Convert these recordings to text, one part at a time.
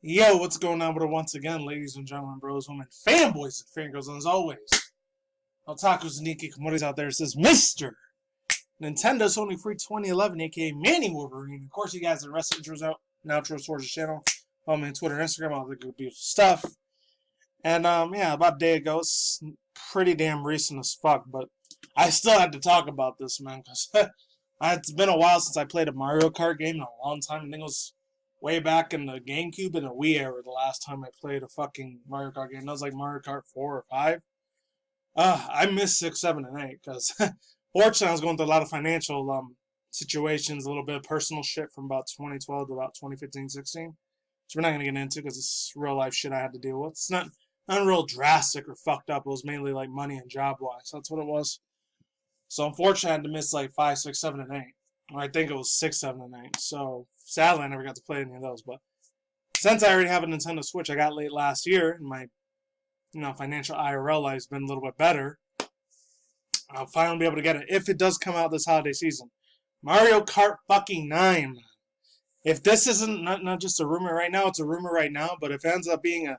Yo, what's going on with it once again, ladies and gentlemen, bros, women, fanboys, and fangirls, and as always, otakus and Nikki Komori's out there. It says Mr. Nintendo Sony Free 2011, aka Manny Wolverine. Of course, you guys, the rest of the intros out and outros towards the channel. Follow me on Twitter and Instagram, all the good, beautiful stuff. And, yeah, about a day ago, it's pretty damn recent as fuck, but I still had to talk about this, man, because it's been a while since I played a Mario Kart game in a long time. I think it was way back in the GameCube and the Wii era the last time I played a fucking Mario Kart game. That was like Mario Kart 4 or 5. I missed 6, 7, and 8 because fortunately I was going through a lot of financial situations, a little bit of personal shit from about 2012 to about 2015, 16. Which we're not going to get into because it's real life shit I had to deal with. It's not real drastic or fucked up. It was mainly like money and job wise. That's what it was. So unfortunately I had to miss like 5, 6, 7, and 8. Or I think it was 6, 7, and 8. So sadly I never got to play any of those. But since I already have a Nintendo Switch, I got late last year, and my financial IRL life's been a little bit better. I'll finally be able to get it if it does come out this holiday season. Mario Kart fucking 9. If this isn't not just a rumor right now, it's a rumor right now. But if it ends up being a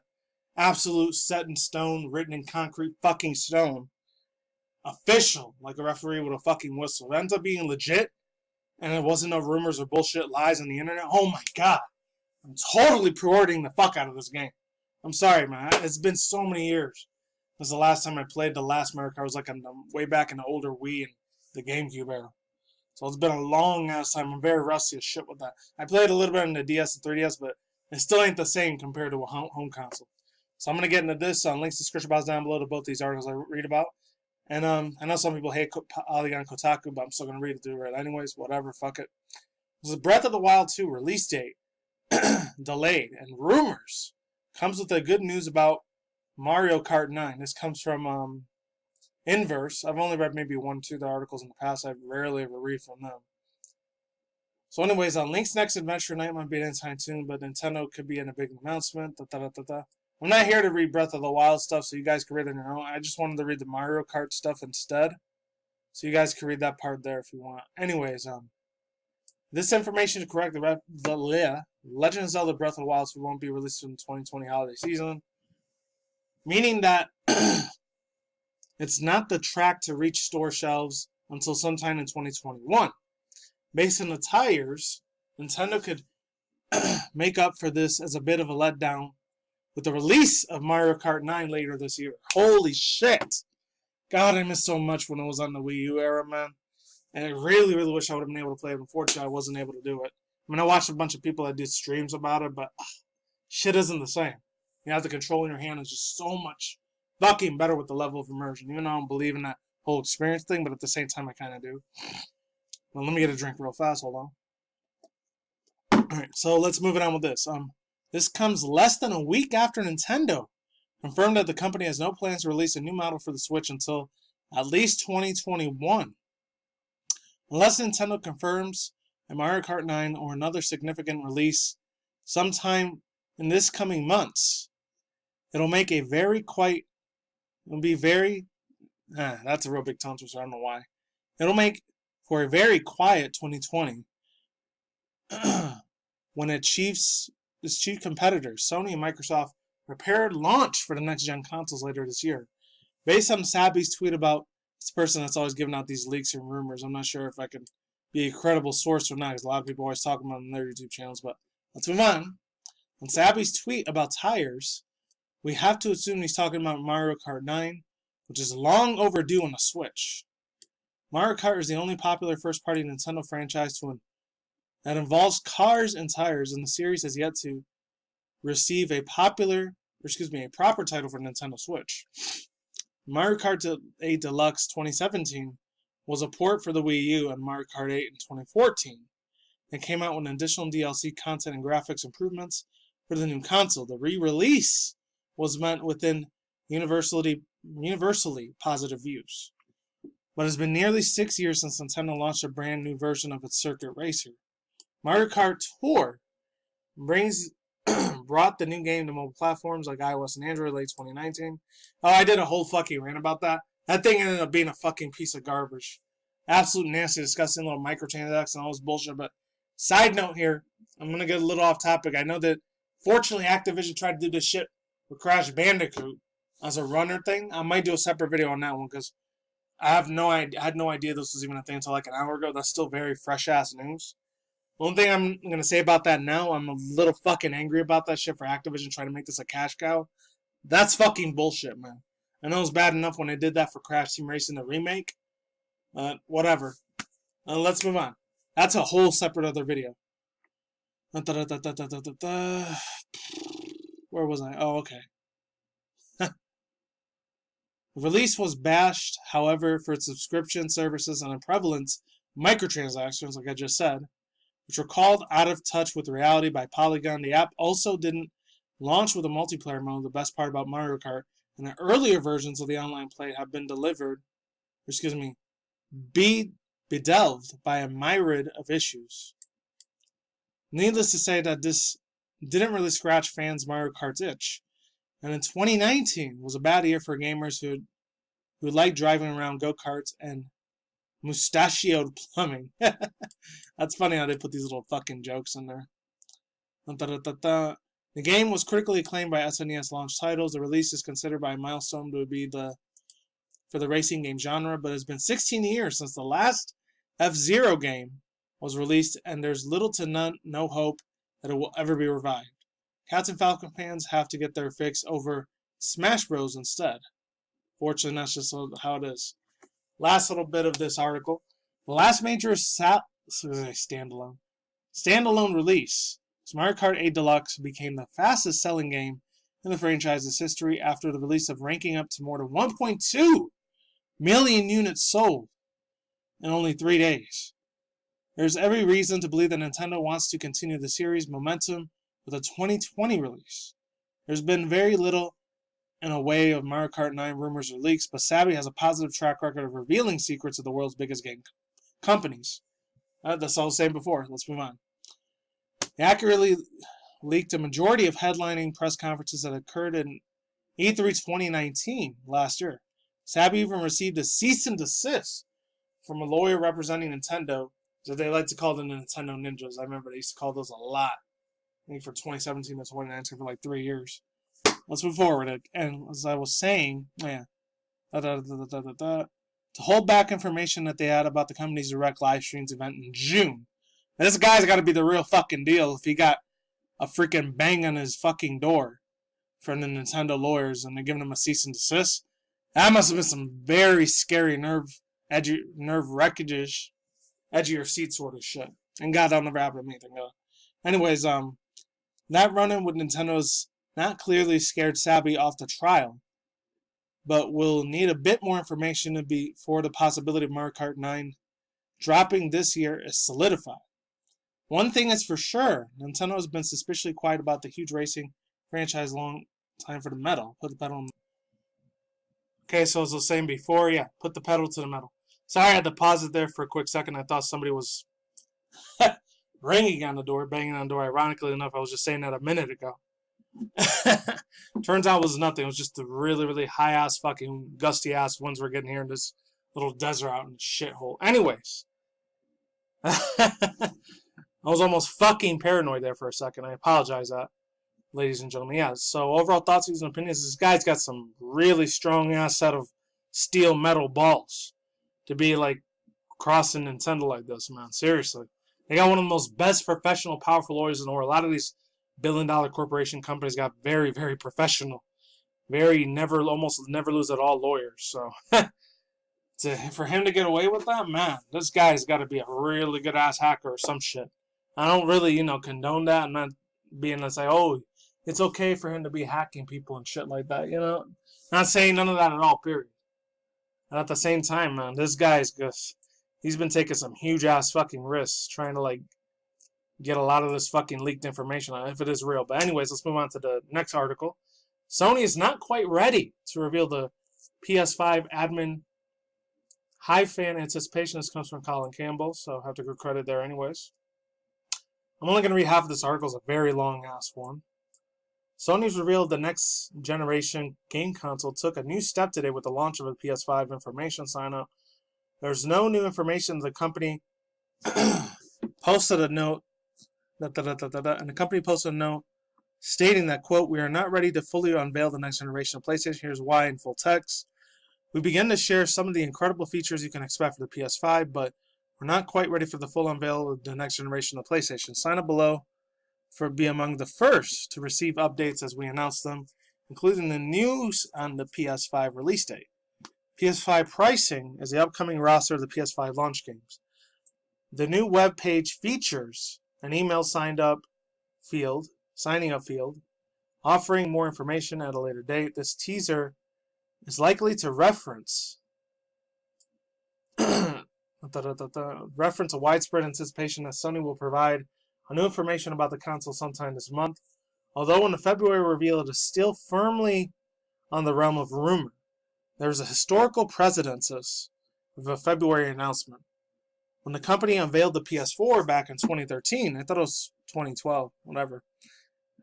absolute set in stone, written in concrete fucking stone, official, like a referee with a fucking whistle, it ends up being legit, and it wasn't no rumors or bullshit lies on the internet, oh my god, I'm totally pre-ordering the fuck out of this game. I'm sorry, man. It's been so many years since the last time I played the last Mario Kart. Was like way back in the older Wii and the GameCube era. So it's been a long ass time. I'm very rusty as shit with that. I played a little bit on the DS and 3DS, but it still ain't the same compared to a home console. So I'm going to get into this. Links in the description box down below to both these articles I read about. And I know some people hate Polygon Kotaku, but I'm still going to read it through it anyways. Whatever, fuck it. This is Breath of the Wild 2 release date delayed, and rumors comes with the good news about Mario Kart 9. This comes from Inverse. I've only read maybe 1 or 2 of the articles in the past. I rarely ever read from them. So anyways, on Link's next adventure, Night might be anytime soon, but Nintendo could be in a big announcement. I'm not here to read Breath of the Wild stuff, so you guys can read it on your own. I just wanted to read the Mario Kart stuff instead, so you guys can read that part there if you want. Anyways, this information is correct. The Legend of Zelda Breath of the Wild won't be released in the 2020 holiday season, meaning that it's not the track to reach store shelves until sometime in 2021. Based on the tires, Nintendo could make up for this as a bit of a letdown with the release of Mario Kart 9 later this year. Holy shit! God, I missed so much when it was on the Wii U era, man. And I really, really wish I would have been able to play it. Unfortunately, I wasn't able to do it. I mean, I watched a bunch of people that did streams about it, but shit isn't the same. You have the control in your hand is just so much fucking better with the level of immersion. Even though I don't believe in that whole experience thing, but at the same time, I kind of do. Well, let me get a drink real fast. Hold on. Alright, so let's move it on with this. This comes less than a week after Nintendo confirmed that the company has no plans to release a new model for the Switch until at least 2021. Unless Nintendo confirms a Mario Kart 9 or another significant release sometime in this coming months, it'll make a that's a real big tongue twister, I don't know why. It'll make for a very quiet 2020 when its chief competitors, Sony and Microsoft, prepared launch for the next-gen consoles later this year. Based on Sabby's tweet about this person that's always giving out these leaks and rumors, I'm not sure if I can be a credible source or not, because a lot of people always talk about them on their YouTube channels, but let's move on. On Sabby's tweet about tires, we have to assume he's talking about Mario Kart 9, which is long overdue on the Switch. Mario Kart is the only popular first-party Nintendo franchise that involves cars and tires, and the series has yet to receive a proper title for Nintendo Switch. Mario Kart 8 Deluxe 2017 was a port for the Wii U and Mario Kart 8 in 2014. It came out with additional DLC content and graphics improvements for the new console. The re-release was met within universally positive views. But it's been nearly 6 years since Nintendo launched a brand new version of its circuit racer. Mario Kart Tour brought the new game to mobile platforms like iOS and Android late 2019. Oh, I did a whole fucking rant about that. That thing ended up being a fucking piece of garbage. Absolute nasty, disgusting little microtransactions and all this bullshit. But side note here, I'm going to get a little off topic. I know that Fortunately, Activision tried to do this shit with Crash Bandicoot as a runner thing. I might do a separate video on that one because I had no idea this was even a thing until like an hour ago. That's still very fresh ass news. One thing I'm gonna say about that now, I'm a little fucking angry about that shit for Activision trying to make this a cash cow. That's fucking bullshit, man. I know it was bad enough when they did that for Crash Team Racing the remake. Whatever. Let's move on. That's a whole separate other video. Where was I? Oh, okay. The release was bashed, however, for its subscription services and prevalent microtransactions, like I just said, which were called out of touch with reality by Polygon. The app also didn't launch with a multiplayer mode, the best part about Mario Kart, and the earlier versions of the online play have been bedelved by a myriad of issues. Needless to say that this didn't really scratch fans' Mario Kart's itch. And in 2019 was a bad year for gamers who liked driving around go-karts and mustachioed plumbing. That's funny how they put these little fucking jokes in there. The game was critically acclaimed by SNES launch titles. The release is considered by a milestone to be for the racing game genre, but it's been 16 years since the last F-Zero game was released, and there's little to no hope that it will ever be revived. Cats and Falcon fans have to get their fix over Smash Bros. Instead. Fortunately, that's just how it is. Last little bit of this article. The last major standalone release, Mario Kart 8 Deluxe became the fastest selling game in the franchise's history after the release of ranking up to more than 1.2 million units sold in only 3 days. There's every reason to believe that Nintendo wants to continue the series' momentum with a 2020 release. There's been very little in a way of Mario Kart 9 rumors or leaks, but Sabi has a positive track record of revealing secrets of the world's biggest game companies. That's all I was saying before. Let's move on. He accurately leaked a majority of headlining press conferences that occurred in E3 2019 last year. Sabi even received a cease and desist from a lawyer representing Nintendo, that they like to call them the Nintendo Ninjas. I remember they used to call those a lot. I think for 2017 to 2019 for like 3 years. Let's move forward. And as I was saying, to hold back information that they had about the company's direct live streams event in June. Now, this guy's got to be the real fucking deal if he got a freaking bang on his fucking door from the Nintendo lawyers and they're giving him a cease and desist. That must have been some very scary nerve-wreckage, edge of your seat sort of shit. And God, I'll never happen to me. Anyways, that run-in with Nintendo's not clearly scared Sabi off the trial, but will need a bit more information for the possibility of Mario Kart 9 dropping this year is solidified. One thing is for sure, Nintendo has been suspiciously quiet about the huge racing franchise long time for the metal. Put the pedal on. Okay, so as I was saying before, put the pedal to the metal. Sorry, I had to pause it there for a quick second. I thought somebody was banging on the door. Ironically enough, I was just saying that a minute ago. Turns out it was nothing. It was just the really, really high-ass fucking gusty-ass winds we're getting here in this little desert out in the shithole. Anyways. I was almost fucking paranoid there for a second. I apologize that, ladies and gentlemen. Yeah, so overall thoughts, views, and opinions. This guy's got some really strong-ass set of steel metal balls to be, like, crossing Nintendo like this, man. Seriously. They got one of the most best professional, powerful lawyers in the world. A lot of these billion-dollar corporation companies got very, very professional. Almost never lose at all lawyers. So, for him to get away with that, man, this guy's got to be a really good-ass hacker or some shit. I don't really, condone that. I'm not being to say, oh, it's okay for him to be hacking people and shit like that, Not saying none of that at all, period. And at the same time, man, this guy's just, he's been taking some huge-ass fucking risks trying to, like, get a lot of this fucking leaked information on if it is real. But anyways, let's move on to the next article. Sony is not quite ready to reveal the PS5 admin. High fan anticipation. This comes from Colin Campbell, so I have to give credit there anyways. I'm only going to read half of this article. It's a very long-ass one. Sony's revealed the next generation game console took a new step today with the launch of a PS5 information sign-up. There's no new information. The company posted a note. And the company posted a note stating that, quote, "We are not ready to fully unveil the next generation of PlayStation. Here's why," in full text. "We begin to share some of the incredible features you can expect for the PS5, but we're not quite ready for the full unveil of the next generation of PlayStation. Sign up below for be among the first to receive updates as we announce them, including the news on the PS5 release date. PS5 pricing is the upcoming roster of the PS5 launch games. The new web page features an email signing up field, offering more information at a later date. This teaser is likely to reference a widespread anticipation that Sony will provide new information about the console sometime this month. Although in the February reveal it is still firmly on the realm of rumor, there is a historical precedence of a February announcement. When the company unveiled the PS4 back in 2013, I thought it was 2012, whatever.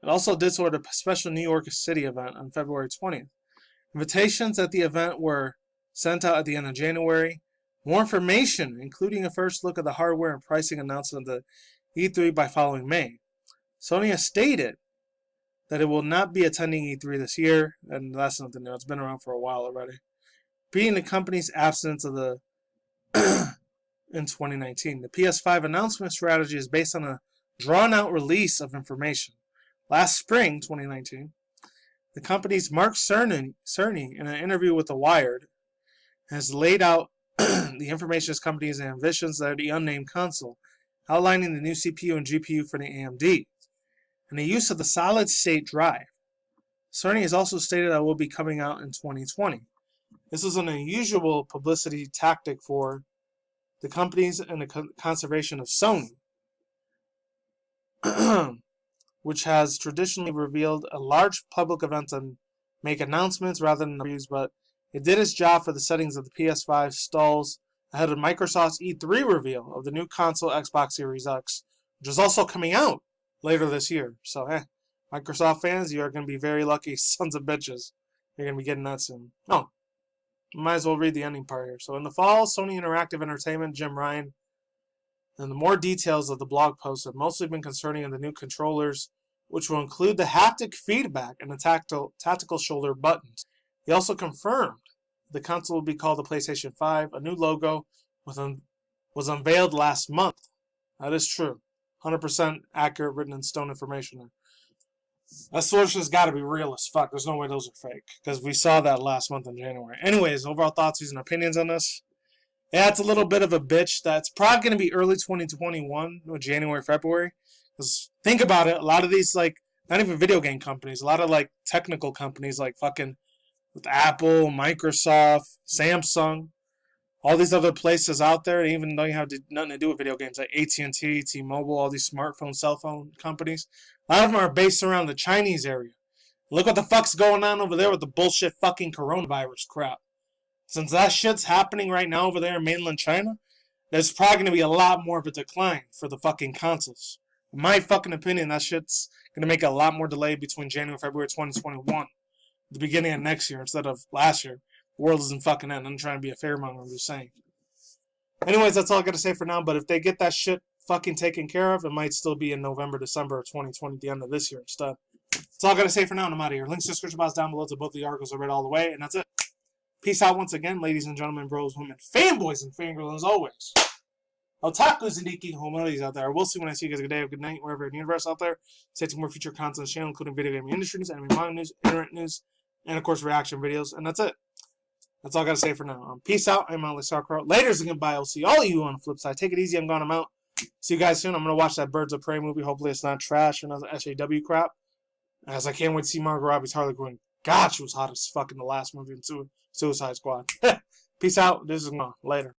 It also did so at a special New York City event on February 20th. Invitations at the event were sent out at the end of January. More information, including a first look at the hardware and pricing, announced at the E3 by following May. Sony has stated that it will not be attending E3 this year, and that's nothing new. It's been around for a while already. Being the company's absence of the in 2019. The PS5 announcement strategy is based on a drawn-out release of information. Last spring, 2019, the company's Mark Cerny, in an interview with The Wired, has laid out the information as company's ambitions that are the unnamed console, outlining the new CPU and GPU for the AMD, and the use of the solid-state drive. Cerny has also stated that it will be coming out in 2020. This is an unusual publicity tactic for the companies and the conservation of Sony, which has traditionally revealed a large public event and make announcements rather than reviews, but it did its job for the settings of the PS5 stalls ahead of Microsoft's E3 reveal of the new console Xbox Series X, which is also coming out later this year. So, Microsoft fans, you are going to be very lucky sons of bitches. You're going to be getting that soon. Oh, might as well read the ending part here. So, in the fall, Sony Interactive Entertainment, Jim Ryan, and the more details of the blog post have mostly been concerning the new controllers, which will include the haptic feedback and the tactical shoulder buttons. He also confirmed the console will be called the PlayStation 5. A new logo was unveiled last month. That is true. 100% accurate, written in stone information there. That source has got to be real as fuck. There's no way those are fake, because we saw that last month in January. Anyways, overall thoughts, views, and opinions on this. Yeah, it's a little bit of a bitch. That's probably going to be early 2021, January, February. Because think about it, a lot of these, like, not even video game companies, a lot of, like, technical companies, like fucking with Apple, Microsoft, Samsung, all these other places out there, even though you have nothing to do with video games, like AT&T, T-Mobile, all these smartphone, cell phone companies, a lot of them are based around the Chinese area. Look what the fuck's going on over there with the bullshit fucking coronavirus crap. Since that shit's happening right now over there in mainland China, there's probably going to be a lot more of a decline for the fucking consoles. In my fucking opinion, that shit's going to make a lot more delay between January and February 2021. The beginning of next year instead of last year. The world isn't fucking end. I'm trying to be a fairmonger, I'm just saying. Anyways, that's all I got to say for now, but if they get that shit fucking taken care of, it might still be in November, December of 2020, at the end of this year instead. That's all I got to say for now, and I'm out of here. Links in the description box down below to both the articles I read all the way, and that's it. Peace out once again, ladies and gentlemen, bros, women, fanboys, and fangirls, as always. Otakus and geeky homilies out there. We'll see when I see you guys. Good day or good night, wherever in the universe out there. Stay tuned for more future content on the channel, including video game industry news, anime manga news, internet news, and of course reaction videos. And that's it. That's all I got to say for now. Peace out. I'm Molly Sauerkraut. Laters and goodbye. I'll see all of you on the flip side. Take it easy. I'm gone. I'm out. See you guys soon. I'm going to watch that Birds of Prey movie. Hopefully it's not trash and other SAW crap. As I can't wait to see Margot Robbie's Harley Quinn. God, she was hot as fuck in the last movie in Suicide Squad. Peace out. This is Ma. Later.